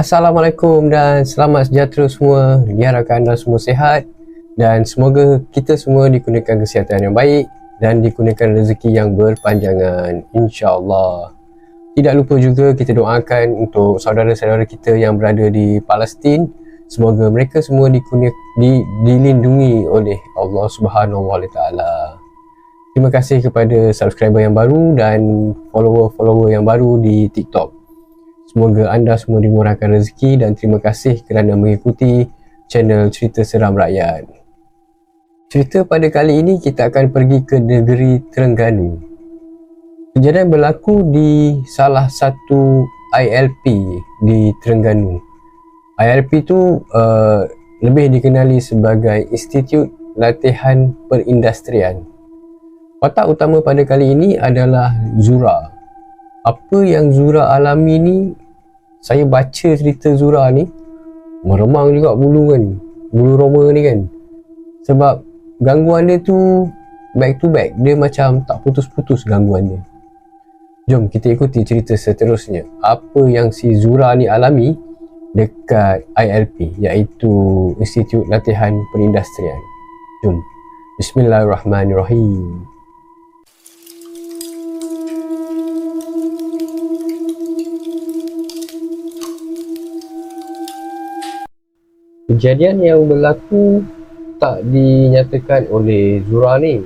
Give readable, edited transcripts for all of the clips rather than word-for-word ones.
Assalamualaikum dan selamat sejahtera semua. Diharapkan anda semua sihat dan semoga kita semua dikurniakan kesihatan yang baik dan dikurniakan rezeki yang berpanjangan, insya-Allah. Tidak lupa juga kita doakan untuk saudara-saudara kita yang berada di Palestin, semoga mereka semua dilindungi oleh Allah Subhanahu Wa Taala. Terima kasih kepada subscriber yang baru dan follower-follower yang baru di TikTok. Semoga anda semua dimurahkan rezeki dan terima kasih kerana mengikuti channel Cerita Seram Rakyat. Cerita pada kali ini kita akan pergi ke negeri Terengganu. Kejadian berlaku di salah satu ILP di Terengganu. ILP itu lebih dikenali sebagai Institut Latihan Perindustrian. Watak utama pada kali ini adalah Zura. Apa yang Zura alami ni, saya baca cerita Zura ni meremang juga bulu roma ni kan, sebab gangguan dia tu back to back, dia macam tak putus-putus gangguan dia. Jom kita ikuti cerita seterusnya, apa yang si Zura ni alami dekat ILP, iaitu Institut Latihan Perindustrian. Jom, Bismillahirrahmanirrahim. Kejadian yang berlaku tak dinyatakan oleh Zura ni.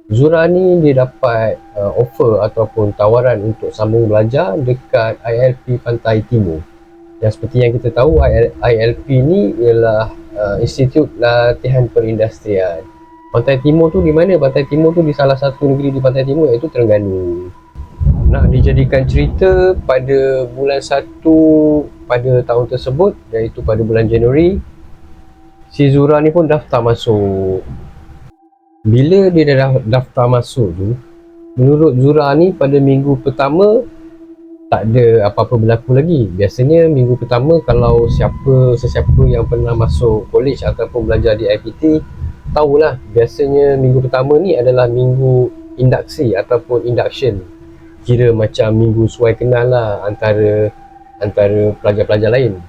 Zura ni dia dapat offer ataupun tawaran untuk sambung belajar dekat ILP Pantai Timur. Dan seperti yang kita tahu, ILP ni ialah Institut Latihan Perindustrian. Pantai Timur tu di mana? Pantai Timur tu di salah satu negeri di Pantai Timur, iaitu Terengganu. Nak dijadikan cerita, pada bulan 1 pada tahun tersebut, iaitu pada bulan Januari, si Zura ni pun daftar masuk. Bila dia dah daftar masuk tu, menurut Zura ni pada minggu pertama tak ada apa-apa berlaku lagi. Biasanya minggu pertama, kalau sesiapa yang pernah masuk college ataupun belajar di IPT tahulah, biasanya minggu pertama ni adalah minggu induksi ataupun induction. Kira macam minggu suai kenal lah antara pelajar-pelajar lain.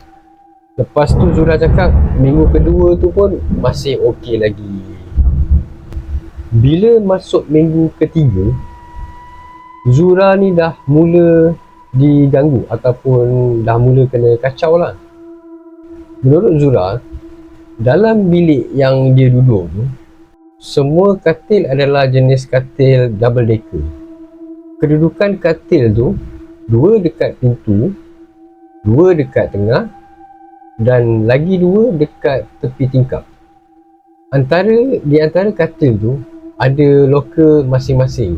Lepas tu Zura cakap minggu kedua tu pun masih okey lagi. Bila masuk minggu ketiga, Zura ni dah mula diganggu ataupun dah mula kena kacau lah. Menurut Zura, dalam bilik yang dia duduk tu, semua katil adalah jenis katil double decker. Kedudukan katil tu, 2 dekat pintu, 2 dekat tengah dan lagi 2 dekat tepi tingkap. Di antara katil tu ada loker masing-masing.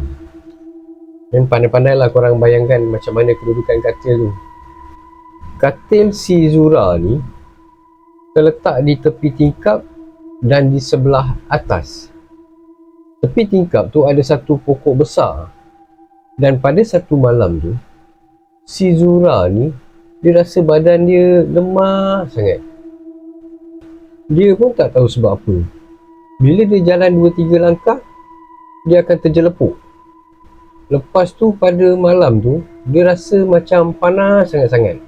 Dan pandai-pandailah korang bayangkan macam mana kedudukan katil tu. Katil si Zura ni terletak di tepi tingkap dan di sebelah atas. Tepi tingkap tu ada satu pokok besar. Dan pada satu malam tu, si Zura ni dia rasa badan dia lemah sangat. Dia pun tak tahu sebab apa. Bila dia jalan 2-3 langkah, dia akan terjelepuk. Lepas tu pada malam tu, dia rasa macam panas sangat-sangat.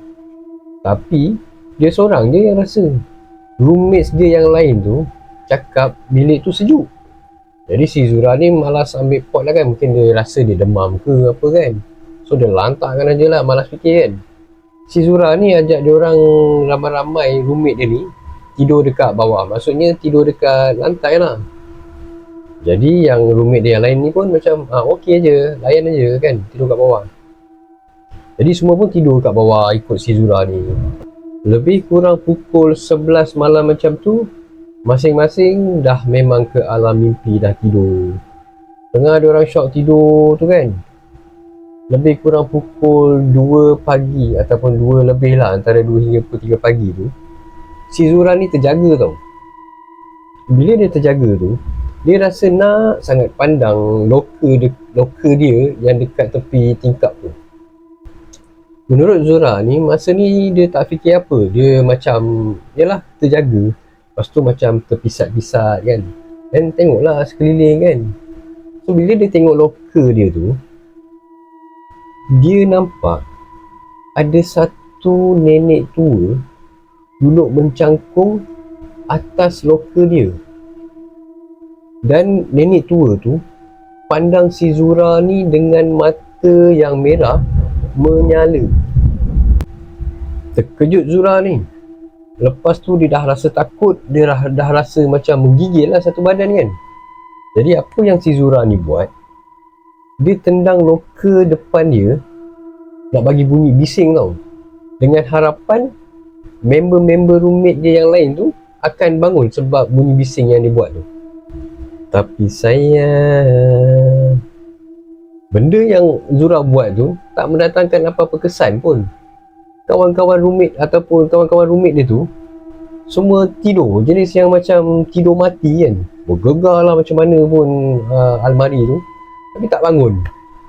Tapi dia seorang je yang rasa. Roommates dia yang lain tu cakap bilik tu sejuk. Jadi si Zura ni malas ambil pot lah kan. Mungkin dia rasa dia demam ke apa kan. So dia lantakkan aja lah, malas fikir kan. Si Zura ni ajak dia orang ramai-ramai roommate dia ni tidur dekat bawah. Maksudnya tidur dekat lantai lah. Jadi yang roommate dia yang lain ni pun macam okey je, layan aja kan, tidur kat bawah. Jadi semua pun tidur kat bawah ikut si Zura ni. Lebih kurang pukul 11 malam macam tu, masing-masing dah memang ke alam mimpi, dah tidur. Tengah dia orang syok tidur tu kan, lebih kurang pukul 2 pagi ataupun 2 lebih lah, antara 2 hingga pukul 3 pagi tu, si Zura ni terjaga tau. Bila dia terjaga tu, dia rasa nak sangat pandang loker dia yang dekat tepi tingkap tu. Menurut Zura ni, masa ni dia tak fikir apa. Dia macam, yalah, terjaga. Lepas tu macam terpisat-pisat kan. Dan tengoklah sekeliling kan. So bila dia tengok loker dia tu, dia nampak ada satu satu nenek tua duduk mencangkung atas loker dia. Dan nenek tua tu pandang si Zura ni dengan mata yang merah menyala. Terkejut Zura ni. Lepas tu dia dah rasa takut, dia dah rasa macam menggigil lah satu badan kan. Jadi apa yang si Zura ni buat, dia tendang loker depan dia, nak bagi bunyi bising tau, dengan harapan member-member roommate dia yang lain tu akan bangun sebab bunyi bising yang dia buat tu. Tapi sayang, benda yang Zura buat tu tak mendatangkan apa-apa kesan pun. Kawan-kawan roommate ataupun kawan-kawan roommate dia tu semua tidur, jenis yang macam tidur mati kan. Bergegar lah macam mana pun almari tu, tapi tak bangun.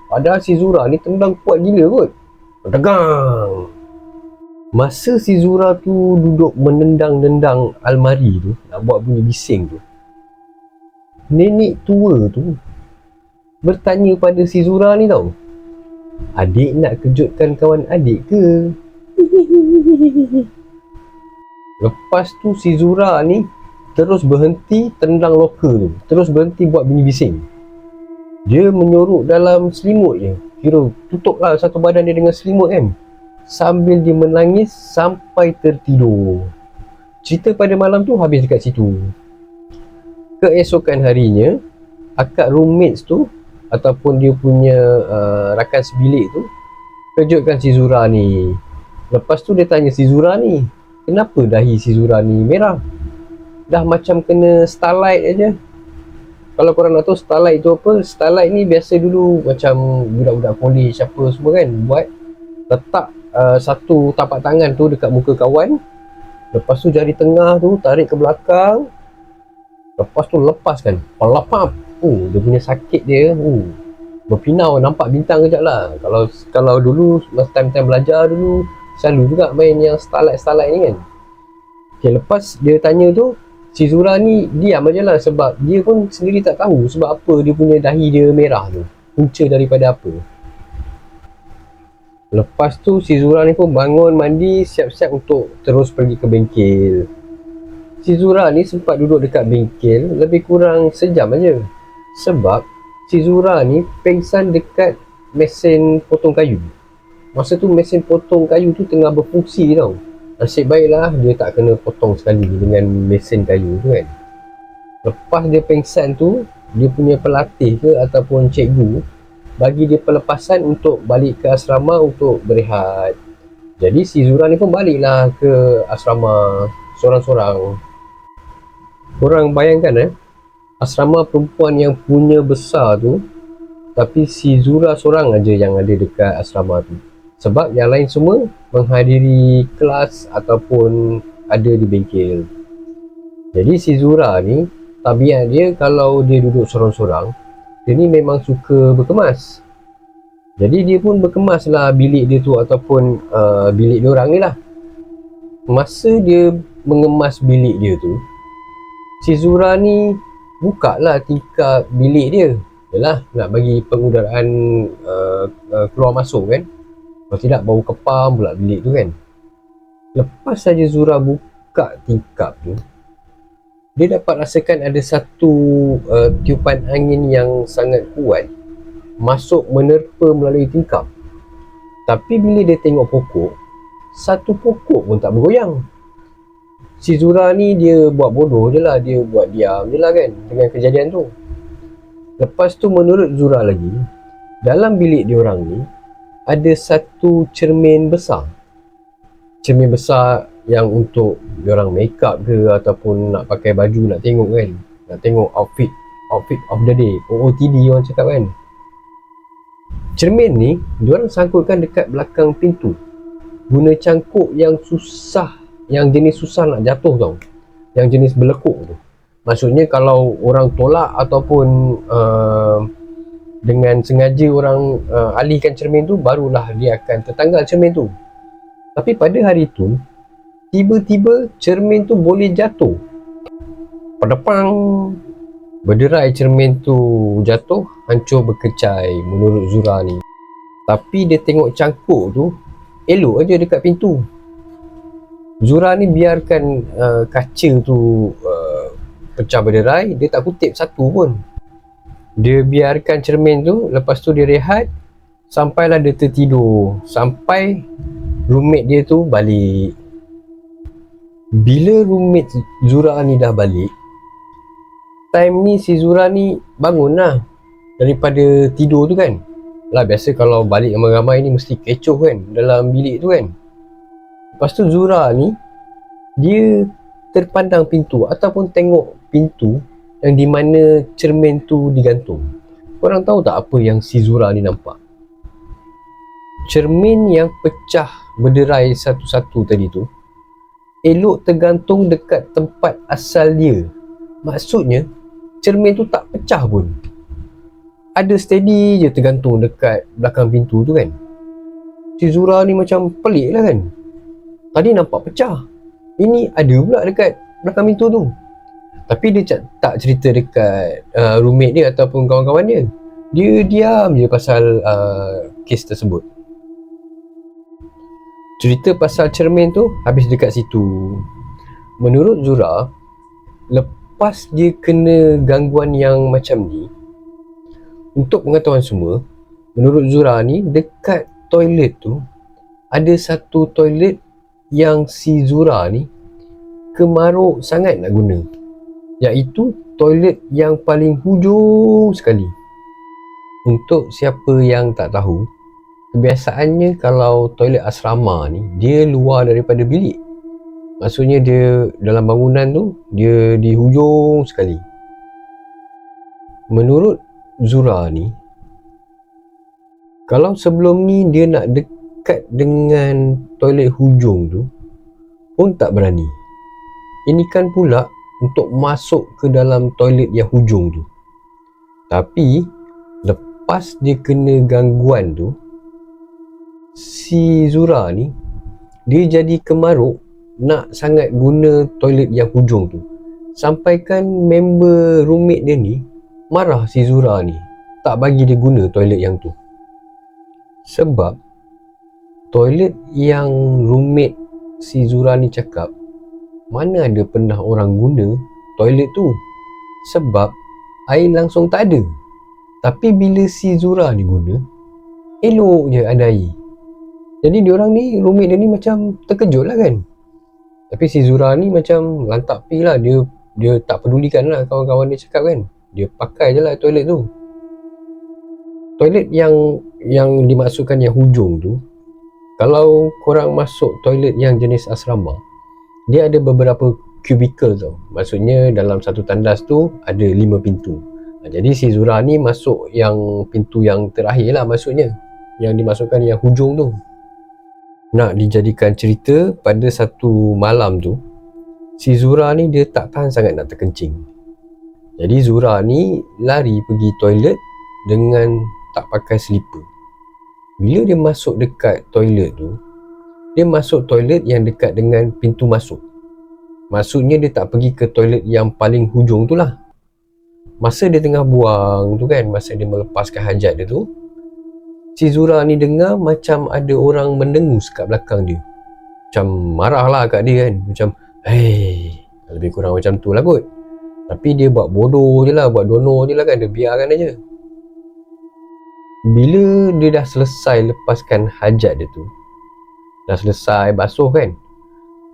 Padahal si Zura ni tendang kuat gila kot. Tegang. Masa si Zura tu duduk menendang-nendang almari tu, nak buat bunyi bising tu, nenek tua tu bertanya pada si Zura ni tau, adik nak kejutkan kawan adik ke? Lepas tu si Zura ni terus berhenti tendang loker tu, terus berhenti buat bunyi bising. Dia menyorok dalam selimut je, kira tutup lah satu badan dia dengan selimut kan, sambil dia menangis sampai tertidur. Cerita pada malam tu habis dekat situ. Keesokan harinya, akak roommates tu ataupun dia punya rakan sebilik tu kejutkan si Zura ni. Lepas tu dia tanya si Zura ni, kenapa dahi si Zura ni merah? Dah macam kena starlight aja. Kalau korang nak tahu starlight tu apa, starlight ni biasa dulu macam budak-budak college apa semua kan buat, letak satu tapak tangan tu dekat muka kawan, lepas tu jari tengah tu tarik ke belakang, lepas tu lepaskan, pelapap. Dia punya sakit dia berpinau, nampak bintang kejap lah. Kalau dulu masa time belajar dulu selalu juga main yang starlight ni kan. Okay, lepas dia tanya tu, si Zura ni diam aje lah sebab dia pun sendiri tak tahu sebab apa dia punya dahi dia merah tu, punca daripada apa. Lepas tu si Zura ni pun bangun mandi, siap-siap untuk terus pergi ke bengkel. Si Zura ni sempat duduk dekat bengkel lebih kurang sejam aja, sebab si Zura ni pengsan dekat mesin potong kayu. Masa tu mesin potong kayu tu tengah berfungsi tau. Nasib baiklah dia tak kena potong sekali dengan mesin kayu tu kan. Lepas dia pengsan tu, dia punya pelatih ke ataupun cikgu bagi dia pelepasan untuk balik ke asrama untuk berehat. Jadi si Zura ni pun baliklah ke asrama sorang-sorang. Korang bayangkan asrama perempuan yang punya besar tu, tapi si Zura seorang aja yang ada dekat asrama tu. Sebab yang lain semua menghadiri kelas ataupun ada di bengkel. Jadi si Zura ni, tabiat dia kalau dia duduk sorang-sorang, dia ni memang suka berkemas. Jadi dia pun berkemas lah bilik dia tu ataupun bilik dia orang ni lah. Masa dia mengemas bilik dia tu, si Zura ni buka lah tingkap bilik dia. Yalah, nak bagi pengudaraan keluar masuk kan. Kalau tidak bau kepam pula bilik tu kan. Lepas saja Zura buka tingkap tu, dia dapat rasakan ada satu tiupan angin yang sangat kuat masuk menerpa melalui tingkap. Tapi bila dia tengok pokok, satu pokok pun tak bergoyang. Si Zura ni dia buat bodoh je lah, dia buat diam je lah kan dengan kejadian tu. Lepas tu menurut Zura lagi, dalam bilik diorang ni ada satu cermin besar. Cermin besar yang untuk diorang make up ke ataupun nak pakai baju, nak tengok kan, nak tengok outfit of the day, OOTD orang cakap kan. Cermin ni diorang sangkutkan dekat belakang pintu guna cangkuk yang susah, yang jenis susah nak jatuh tau, yang jenis berlekuk tu. Maksudnya kalau orang tolak ataupun dengan sengaja orang alihkan cermin tu, barulah dia akan tertanggal cermin tu. Tapi pada hari tu tiba-tiba cermin tu boleh jatuh. Pedepang, berderai cermin tu jatuh, hancur berkecai menurut Zura ni. Tapi dia tengok cangkuk tu, elok aja dekat pintu. Zura ni biarkan kaca tu pecah berderai, dia tak kutip satu pun. Dia biarkan cermin tu, lepas tu dia rehat sampailah dia tertidur, sampai roommate dia tu balik. Bila roommate Zura ni dah balik, time ni si Zura ni bangun lah daripada tidur tu kan. Lah biasa kalau balik ramai-ramai ni mesti kecoh kan dalam bilik tu kan. Lepas tu Zura ni dia terpandang pintu ataupun tengok pintu yang di mana cermin tu digantung. Korang tahu tak apa yang si Zura ni nampak? Cermin yang pecah berderai satu-satu tadi tu elok tergantung dekat tempat asal dia. Maksudnya cermin tu tak pecah pun, ada steady je tergantung dekat belakang pintu tu kan. Si Zura ni macam pelik lah kan. Tadi nampak pecah, ini ada pula dekat belakang pintu tu. Tapi dia tak cerita dekat roommate dia ataupun kawan-kawan dia. Dia diam je pasal kes tersebut. Cerita pasal cermin tu habis dekat situ. Menurut Zura, lepas dia kena gangguan yang macam ni, untuk pengetahuan semua, menurut Zura ni, dekat toilet tu ada satu toilet yang si Zura ni kemaruk sangat nak guna, iaitu toilet yang paling hujung sekali. Untuk siapa yang tak tahu, kebiasaannya kalau toilet asrama ni dia luar daripada bilik. Maksudnya dia dalam bangunan tu dia di hujung sekali. Menurut Zura ni, kalau sebelum ni dia nak dekat dengan toilet hujung tu pun tak berani. Ini kan pula untuk masuk ke dalam toilet yang hujung tu. Tapi lepas dia kena gangguan tu, si Zura ni dia jadi kemaruk nak sangat guna toilet yang hujung tu. Sampaikan member roommate dia ni marah si Zura ni, tak bagi dia guna toilet yang tu. Sebab toilet yang roommate si Zura ni cakap, mana ada pernah orang guna toilet tu, sebab air langsung tak ada. Tapi bila si Zura ni guna, elok je ada air. Jadi diorang ni, roommate dia ni macam terkejut lah kan. Tapi si Zura ni macam lantak pi lah, dia tak pedulikan lah kawan-kawan dia cakap kan. Dia pakai je lah toilet tu. Toilet yang dimaksudkan yang hujung tu, kalau korang masuk toilet yang jenis asrama, dia ada beberapa cubicle tau. Maksudnya dalam satu tandas tu ada 5 pintu. Jadi si Zura ni masuk yang pintu yang terakhir lah, maksudnya yang dimasukkan yang hujung tu. Nak dijadikan cerita, pada satu malam tu si Zura ni dia tak tahan sangat nak terkencing. Jadi Zura ni lari pergi toilet dengan tak pakai slipper. Bila dia masuk dekat toilet tu, dia masuk toilet yang dekat dengan pintu masuk. Maksudnya dia tak pergi ke toilet yang paling hujung tu lah. Masa dia tengah buang tu kan, masa dia melepaskan hajat dia tu, si Zura ni dengar macam ada orang mendengus kat belakang dia. Macam marah lah kat dia kan. Macam, lebih kurang macam tu lah kot. Tapi dia buat bodoh je lah, buat dono je lah kan, dia biarkan aja. Bila dia dah selesai lepaskan hajat dia tu, dah selesai basuh kan,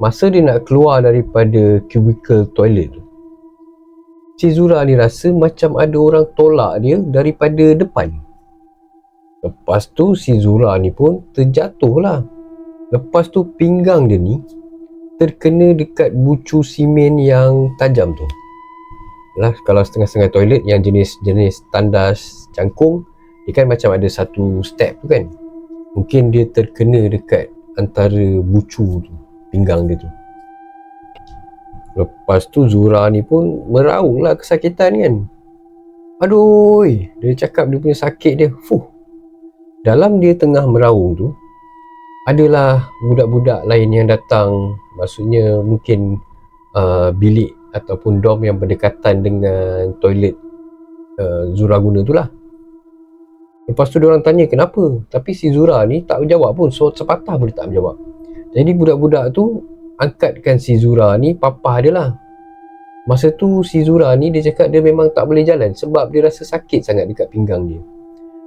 masa dia nak keluar daripada cubicle toilet tu, si Zura ni rasa macam ada orang tolak dia daripada depan. Lepas tu si Zura ni pun terjatuh lah. Lepas tu pinggang dia ni terkena dekat bucu simen yang tajam tu lah. Kalau setengah-setengah toilet yang jenis tandas cangkung, dia kan macam ada satu step tu kan. Mungkin dia terkena dekat antara bucu tu, pinggang dia tu. Lepas tu Zura ni pun meraung lah kesakitan kan. Aduh, dia cakap dia punya sakit dia. Dalam dia tengah meraung tu, adalah budak-budak lain yang datang. Maksudnya mungkin bilik ataupun dorm yang berdekatan dengan toilet Zura guna tu lah. Lepas tu diorang tanya kenapa, tapi si Zura ni tak berjawab pun, so sepatah pun dia tak berjawab. Jadi budak-budak tu angkatkan si Zura ni papah dia lah. Masa tu si Zura ni dia cakap dia memang tak boleh jalan sebab dia rasa sakit sangat dekat pinggang dia.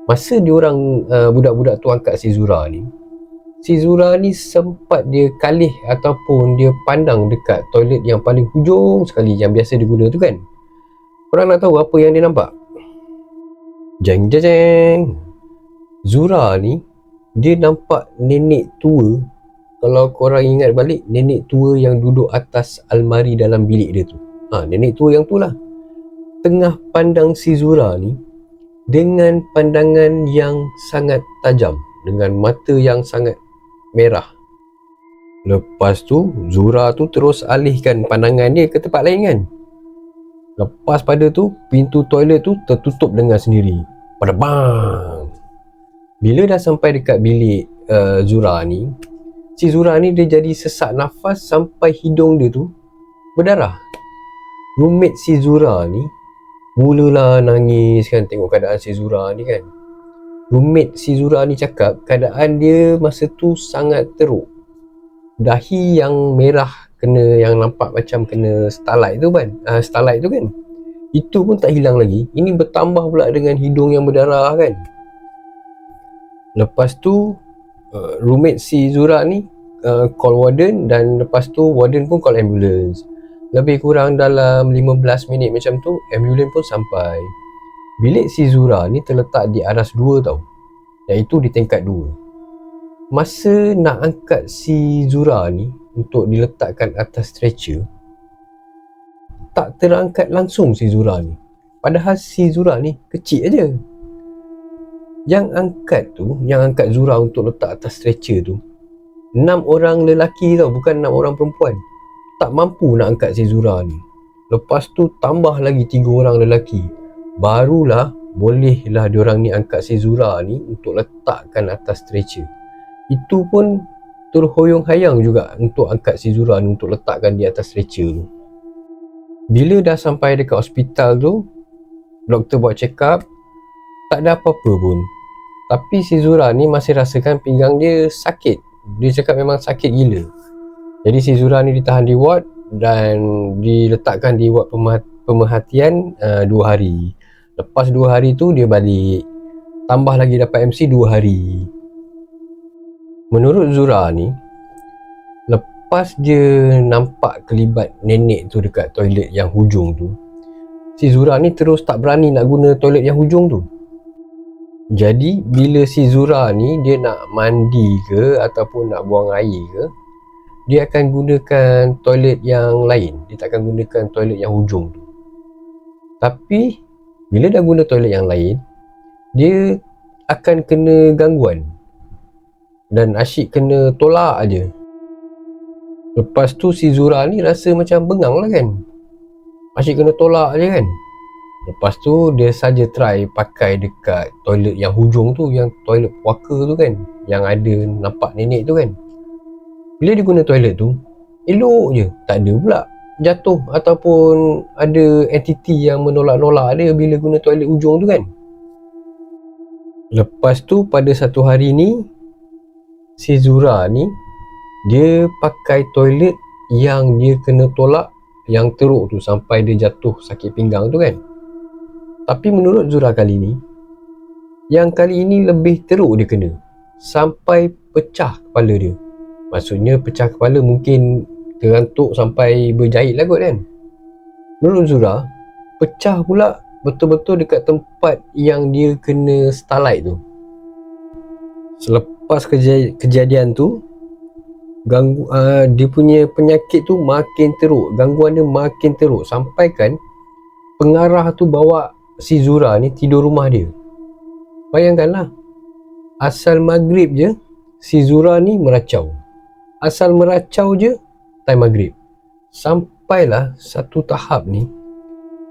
Masa diorang budak-budak tu angkat si Zura ni sempat dia kalih ataupun dia pandang dekat toilet yang paling hujung sekali yang biasa dia guna tu kan. Korang nak tahu apa yang dia nampak? Jeng jeng jeng. Zura ni dia nampak nenek tua. Kalau korang ingat balik, nenek tua yang duduk atas almari dalam bilik dia tu. Nenek tua yang tu lah. Tengah pandang si Zura ni dengan pandangan yang sangat tajam, dengan mata yang sangat merah. Lepas tu Zura tu terus alihkan pandangan dia ke tempat lain kan. Lepas pada tu pintu toilet tu tertutup dengan sendiri. Pada bang. Bila dah sampai dekat bilik Zura ni, si Zura ni dia jadi sesak nafas sampai hidung dia tu berdarah. Roommate si Zura ni mulalah nangis kan tengok keadaan si Zura ni kan. Roommate si Zura ni cakap keadaan dia masa tu sangat teruk. Dahi yang merah kena, yang nampak macam kena starlight tu kan, itu pun tak hilang lagi. Ini bertambah pula dengan hidung yang berdarah kan. Lepas tu roommate si Zura ni call warden, dan lepas tu warden pun call ambulance. Lebih kurang dalam 15 minit macam tu ambulans pun sampai. Bilik si Zura ni terletak di aras 2 tau, iaitu di tingkat 2. Masa nak angkat si Zura ni untuk diletakkan atas stretcher, tak terangkat langsung si Zura ni. Padahal si Zura ni kecil aja. Yang angkat Zura untuk letak atas stretcher tu 6 orang lelaki tau, bukan 6 orang perempuan. Tak mampu nak angkat si Zura ni. Lepas tu tambah lagi 3 orang lelaki. Barulah bolehlah diorang ni angkat si Zura ni untuk letakkan atas stretcher. Itu pun terhoyong-hayang juga untuk angkat si Zura ni untuk letakkan di atas stretcher tu. Bila dah sampai dekat hospital tu, doktor buat check up, tak ada apa-apa pun. Tapi si Zura ni masih rasakan pinggang dia sakit. Dia cakap memang sakit gila. Jadi si Zura ni ditahan di ward dan diletakkan di ward pemerhatian 2 hari. Lepas 2 hari tu dia balik. Tambah lagi dapat MC 2 hari. Menurut Zura ni, lepas dia nampak kelibat nenek tu dekat toilet yang hujung tu, si Zura ni terus tak berani nak guna toilet yang hujung tu. Jadi bila si Zura ni dia nak mandi ke ataupun nak buang air ke, dia akan gunakan toilet yang lain. Dia tak akan gunakan toilet yang hujung tu. Tapi bila dah guna toilet yang lain, dia akan kena gangguan dan asyik kena tolak aja. Lepas tu si Zura ni rasa macam bengang lah kan, asyik kena tolak aja kan. Lepas tu dia saja try pakai dekat toilet yang hujung tu, yang toilet puaka tu kan, yang ada nampak nenek tu kan. Bila dia guna toilet tu, elok je, tak ada pula jatuh ataupun ada entiti yang menolak-nolak dia bila guna toilet hujung tu kan. Lepas tu pada satu hari ni, si Zura ni dia pakai toilet yang dia kena tolak, yang teruk tu sampai dia jatuh sakit pinggang tu kan. Tapi menurut Zura kali ni, yang kali ini lebih teruk dia kena, sampai pecah kepala dia. Maksudnya pecah kepala, mungkin terantuk sampai berjahit lah kot kan. Menurut Zura, pecah pula betul-betul dekat tempat yang dia kena starlight tu. Selepas kejadian tu, dia punya penyakit tu makin teruk, gangguan dia makin teruk, sampai kan pengarah tu bawa si Zura ni tidur rumah dia. Bayangkanlah, asal maghrib je si Zura ni meracau. Asal meracau je time maghrib. Sampailah satu tahap ni,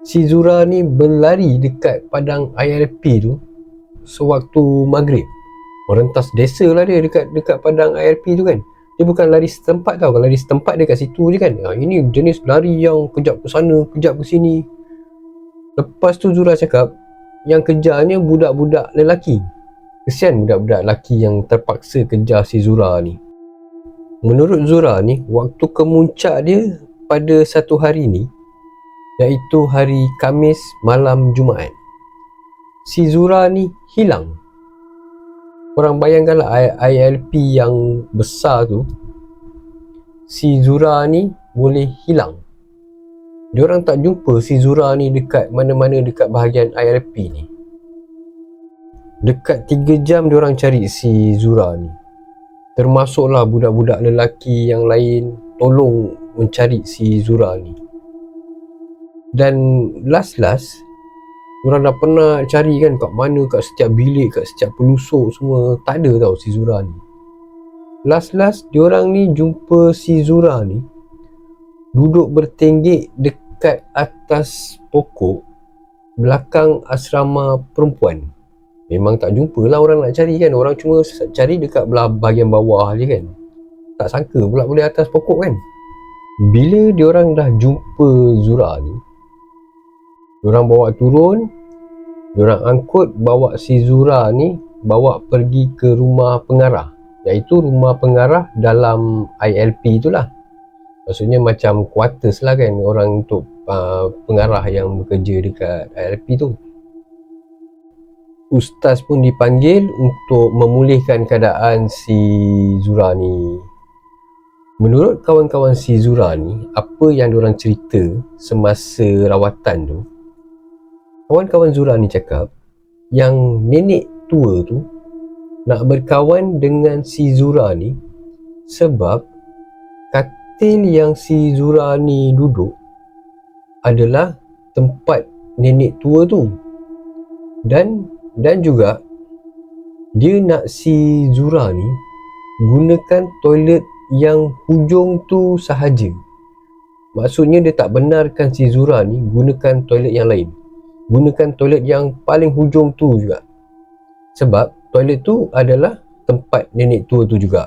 si Zura ni berlari dekat padang IRP tu sewaktu maghrib. Merentas desa lah dia dekat padang IRP tu kan. Dia bukan lari setempat tau. Kalau lari setempat dia kat situ je kan. Ini jenis lari yang kejap ke sana, kejap ke sini. Lepas tu Zura cakap yang kejarnya budak-budak lelaki. Kesian budak-budak lelaki yang terpaksa kejar si Zura ni. Menurut Zura ni, waktu kemuncak dia pada satu hari ni, iaitu hari Khamis malam Jumaat, si Zura ni hilang. Korang bayangkanlah ILP yang besar tu, si Zura ni boleh hilang. Diorang tak jumpa si Zura ni dekat mana-mana dekat bahagian ILP ni. Dekat 3 jam diorang cari si Zura ni. Termasuklah budak-budak lelaki yang lain tolong mencari si Zura ni. Dan last diorang dah pernah cari kan kat mana, kat setiap bilik, kat setiap pelusuk semua, tak ada tau si Zura ni. Last diorang ni jumpa si Zura ni duduk bertenggek dekat atas pokok belakang asrama perempuan. Memang tak jumpa lah orang nak cari kan. Orang cuma cari dekat belah bahagian bawah je kan. Tak sangka pula boleh atas pokok kan. Bila diorang dah jumpa Zura ni, diorang bawa turun, diorang angkut, bawa si Zura ni, bawa pergi ke rumah pengarah, iaitu rumah pengarah dalam ILP itulah. Maksudnya macam quarters lah kan, orang untuk pengarah yang bekerja dekat ILP tu. Ustaz pun dipanggil untuk memulihkan keadaan si Zura ni. Menurut kawan-kawan si Zura ni, apa yang diorang cerita semasa rawatan tu, kawan-kawan Zura ni cakap yang nenek tua tu nak berkawan dengan si Zura ni sebab katil yang si Zura ni duduk adalah tempat nenek tua tu. Dan juga dia nak si Zura ni gunakan toilet yang hujung tu sahaja. Maksudnya dia tak benarkan si Zura ni gunakan toilet yang lain. Gunakan toilet yang paling hujung tu juga. Sebab toilet tu adalah tempat nenek tua tu juga.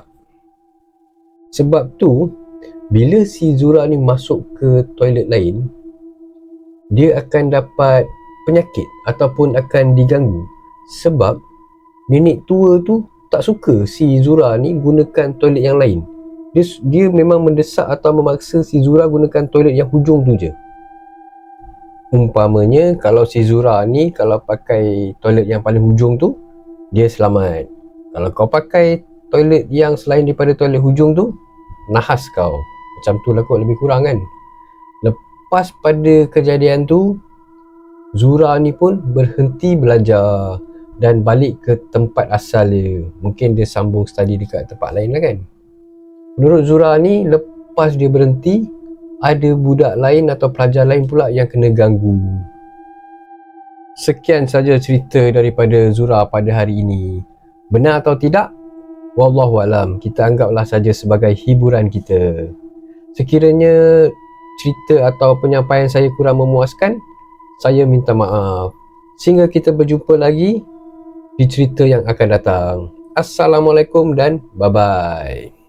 Sebab tu bila si Zura ni masuk ke toilet lain, dia akan dapat penyakit ataupun akan diganggu. Sebab nenek tua tu tak suka si Zura ni gunakan toilet yang lain. Dia memang mendesak atau memaksa si Zura gunakan toilet yang hujung tu je. Umpamanya kalau si Zura ni kalau pakai toilet yang paling hujung tu, dia selamat. Kalau kau pakai toilet yang selain daripada toilet hujung tu, nahas kau. Macam tu lah kot lebih kurang kan. Lepas pada kejadian tu, Zura ni pun berhenti belajar dan balik ke tempat asal dia. Mungkin dia sambung study dekat tempat lain lah kan. Menurut Zura ni, lepas dia berhenti, ada budak lain atau pelajar lain pula yang kena ganggu. Sekian saja cerita daripada Zura pada hari ini. Benar atau tidak? Wallahualam, kita anggaplah saja sebagai hiburan kita. Sekiranya cerita atau penyampaian saya kurang memuaskan, saya minta maaf. Sehingga kita berjumpa lagi di cerita yang akan datang. Assalamualaikum dan bye-bye.